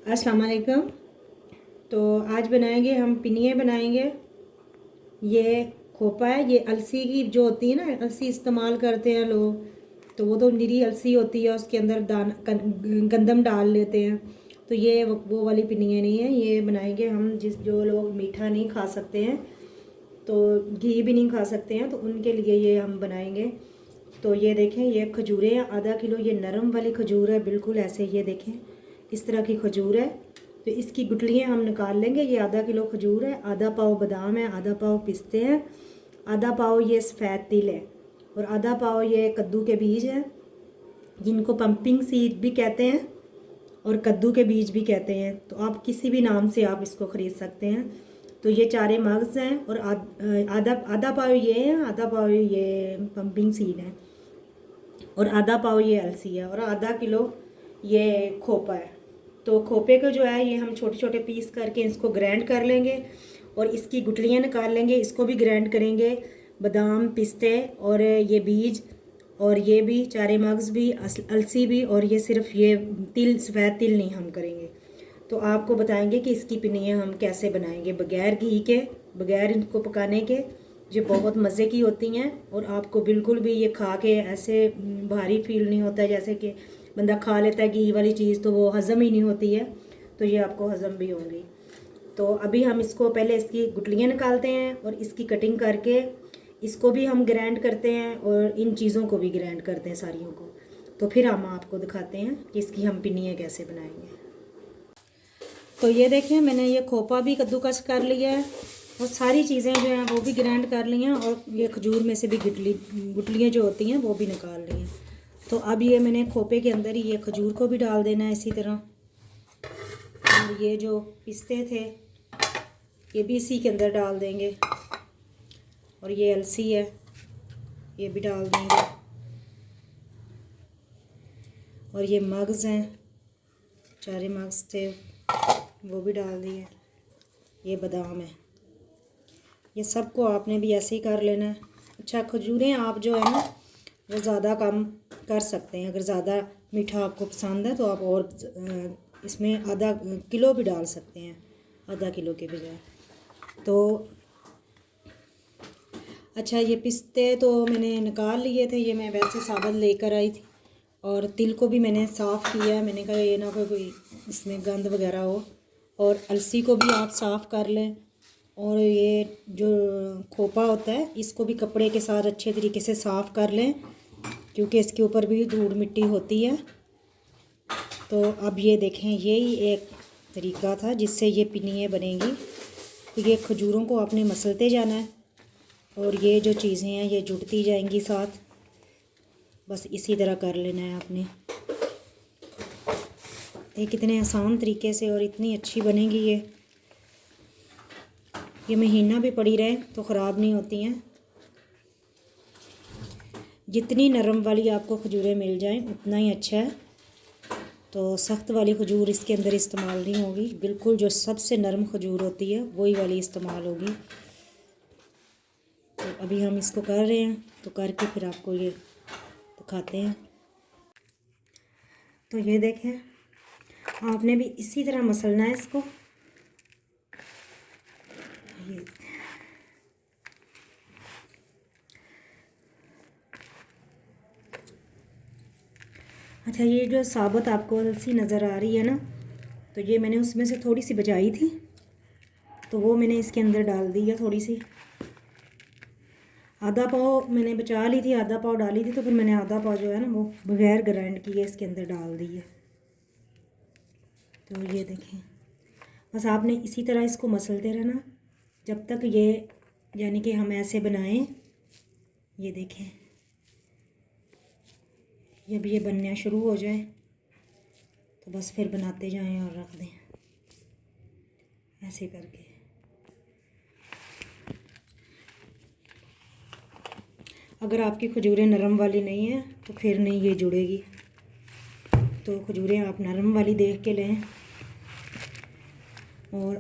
अस्सलाम वालेकुम। तो आज बनाएंगे हम पिनिये बनाएंगे। ये खोपा है, ये अलसी की जो होती है ना, अलसी इस्तेमाल करते हैं लोग। तो वो तो निरी अलसी होती है, उसके अंदर गंदम डाल लेते हैं। तो ये वो वाली पिनिये नहीं है। ये बनाएंगे हम जो लोग मीठा नहीं खा सकते हैं, तो घी भी नहीं खा सकते हैं, तो उनके लिए ये हम बनाएंगे। तो ये देखें, ये खजूरें हैं आधा किलो। ये नरम वाली खजूर है, बिल्कुल ऐसे। ये देखें, इस तरह की खजूर है। तो इसकी गुठलियाँ हम निकाल लेंगे। ये आधा किलो खजूर है, आधा पाव बादाम है, आधा पाव पिस्ते हैं, आधा पाव ये सफ़ेद तिल है, और आधा पाव ये कद्दू के बीज हैं, जिनको पंपिंग सीड भी कहते हैं और कद्दू के बीज भी कहते हैं। तो आप किसी भी नाम से आप इसको ख़रीद सकते हैं। तो ये चारे मग्ज़ हैं, और आधा आधा पाव ये है, आधा पाव ये पंपिंग सीड है, और आधा पाव ये अलसी है, और आधा किलो ये खोपा है। तो खोपे को जो है, ये हम छोटे छोटे पीस करके इसको ग्राइंड कर लेंगे, और इसकी गुठलियाँ निकाल लेंगे। इसको भी ग्राइंड करेंगे, बादाम पिस्ते और ये बीज, और ये भी चारे मग्ज़ भी, अलसी भी, और ये सिर्फ ये तिल, सफ़ेद तिल नहीं हम करेंगे। तो आपको बताएंगे कि इसकी पिनियाँ हम कैसे बनाएंगे बग़ैर घी के, बग़ैर इनको पकाने के। ये बहुत मज़े की होती हैं, और आपको बिल्कुल भी ये खा के ऐसे भारी फील नहीं होता है। जैसे कि बंदा खा लेता है घी वाली चीज़, तो वो हज़म ही नहीं होती है। तो ये आपको हज़म भी होंगी। तो अभी हम इसको पहले इसकी गुठलियाँ निकालते हैं, और इसकी कटिंग करके इसको भी हम ग्राइंड करते हैं, और इन चीज़ों को भी ग्राइंड करते हैं सारियों को। तो फिर हम आपको दिखाते हैं कि इसकी हम पिनियाँ कैसे बनाएंगे। तो ये देखें, मैंने ये खोपा भी कद्दूकस कर लिया है, और सारी चीज़ें जो हैं वो भी ग्राइंड कर ली हैं, और ये खजूर में से भी गुठलियाँ जो होती हैं वो भी निकाल ली हैं। तो अब ये मैंने खोपे के अंदर ही ये खजूर को भी डाल देना है इसी तरह। और ये जो पिस्ते थे ये भी इसी के अंदर डाल देंगे, और ये अलसी है ये भी डाल देंगे, और ये मग्ज़ हैं, चारे मग्ज़ थे वो भी डाल दिए, ये बादाम है। ये सबको आपने भी ऐसे ही कर लेना है। अच्छा, खजूरें आप जो है ना वो ज़्यादा कम कर सकते हैं। अगर ज़्यादा मीठा आपको पसंद है तो आप और इसमें आधा किलो भी डाल सकते हैं, आधा किलो के बजाय। तो अच्छा, ये पिस्ते तो मैंने निकाल लिए थे, ये मैं वैसे साबुत लेकर आई थी। और तिल को भी मैंने साफ़ किया, मैंने कहा ये ना कोई इसमें गंद वगैरह हो। और अलसी को भी आप साफ़ कर लें। और ये जो खोपा होता है इसको भी कपड़े के साथ अच्छे तरीके से साफ़ कर लें, क्योंकि इसके ऊपर भी धूल मिट्टी होती है। तो अब ये देखें, यही एक तरीका था जिससे ये पिनियाँ बनेंगी। तो ये खजूरों को आपने मसलते जाना है, और ये जो चीज़ें हैं ये जुड़ती जाएंगी साथ। बस इसी तरह कर लेना है आपने। ये कितने आसान तरीके से और इतनी अच्छी बनेगी। ये महीना भी पड़ी रहे तो ख़राब नहीं होती हैं। जितनी नरम वाली आपको खजूरें मिल जाएं उतना ही अच्छा है। तो सख्त वाली खजूर इसके अंदर इस्तेमाल नहीं होगी, बिल्कुल जो सबसे नरम खजूर होती है वही वाली इस्तेमाल होगी। तो अभी हम इसको कर रहे हैं, तो करके फिर आपको ये दिखाते हैं। तो ये देखें, आपने भी इसी तरह मसलना है इसको। ये अच्छा, ये जो साबुत आपको अलसी नज़र आ रही है ना, तो ये मैंने उसमें से थोड़ी सी बचाई थी, तो वो मैंने इसके अंदर डाल दी है थोड़ी सी। आधा पाव मैंने बचा ली थी, आधा पाव डाली थी, तो फिर मैंने आधा पाव जो है ना वो बगैर ग्राइंड किए इसके अंदर डाल दी है। तो ये देखें, बस आपने इसी तरह इसको मसलते रहना जब तक ये, यानी कि हम ऐसे बनाएं। ये देखें, जब ये बनना शुरू हो जाए तो बस फिर बनाते जाएं और रख दें ऐसे करके। अगर आपकी खजूरें नरम वाली नहीं है तो फिर नहीं ये जुड़ेगी। तो खजूरें आप नरम वाली देख के लें। और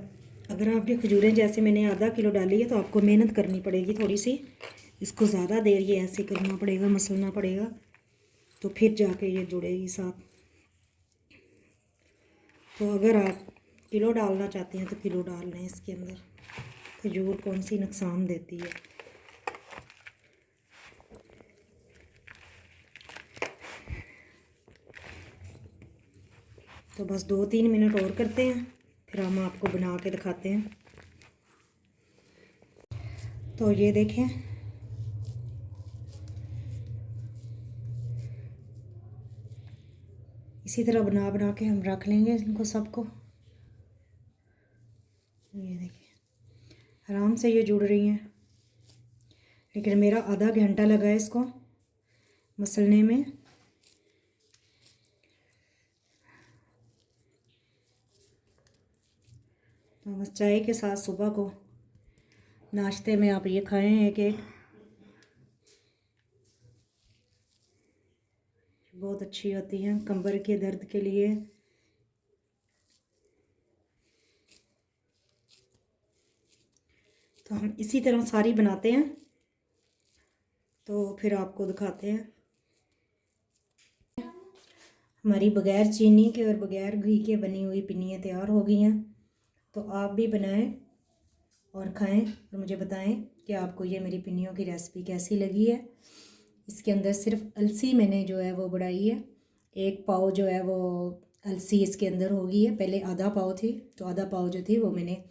अगर आपकी खजूरें जैसे मैंने आधा किलो डाली है तो आपको मेहनत करनी पड़ेगी थोड़ी सी। इसको ज़्यादा देर ये ऐसे करना पड़ेगा, मसलना पड़ेगा, तो फिर जाके ये जुड़ेगी साथ। तो अगर आप किलो डालना चाहते हैं तो किलो डाल लें इसके अंदर। खजूर कौन सी नुकसान देती है। तो बस 2-3 मिनट और करते हैं, फिर हम आपको बना के दिखाते हैं। तो ये देखें, इसी तरह बना बना के हम रख लेंगे इनको सबको। ये देखिए आराम से ये जुड़ रही हैं, लेकिन मेरा आधा घंटा लगा है इसको मसलने में। तो बस चाय के साथ सुबह को नाश्ते में आप ये खाएं एक एक, बहुत अच्छी होती हैं कमर के दर्द के लिए। तो हम इसी तरह सारी बनाते हैं, तो फिर आपको दिखाते हैं। हमारी बग़ैर चीनी के और बग़ैर घी के बनी हुई पिन्नियाँ तैयार हो गई हैं। तो आप भी बनाएं और खाएं और मुझे बताएं कि आपको ये मेरी पिन्नियों की रेसिपी कैसी लगी है। इसके अंदर सिर्फ अलसी मैंने जो है वो बढ़ाई है, 1 पाव जो है वो अलसी इसके अंदर हो गई है। पहले आधा पाव थी, तो आधा पाव जो थी वो मैंने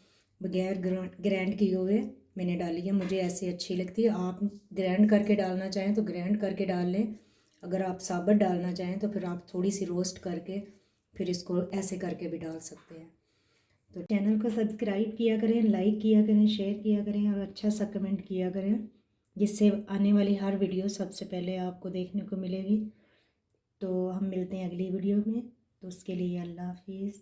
बग़ैर ग्राइंड किए हुए मैंने डाली है। मुझे ऐसे अच्छी लगती है। आप ग्राइंड करके डालना चाहें तो ग्राइंड करके डाल लें, अगर आप साबुत डालना चाहें तो फिर आप थोड़ी सी रोस्ट करके फिर इसको ऐसे करके भी डाल सकते हैं। तो चैनल को सब्सक्राइब किया करें, लाइक किया करें, शेयर किया करें और अच्छा सा कमेंट किया करें, जिससे आने वाली हर वीडियो सबसे पहले आपको देखने को मिलेगी। तो हम मिलते हैं अगली वीडियो में, तो उसके लिए अल्लाह हाफिज़।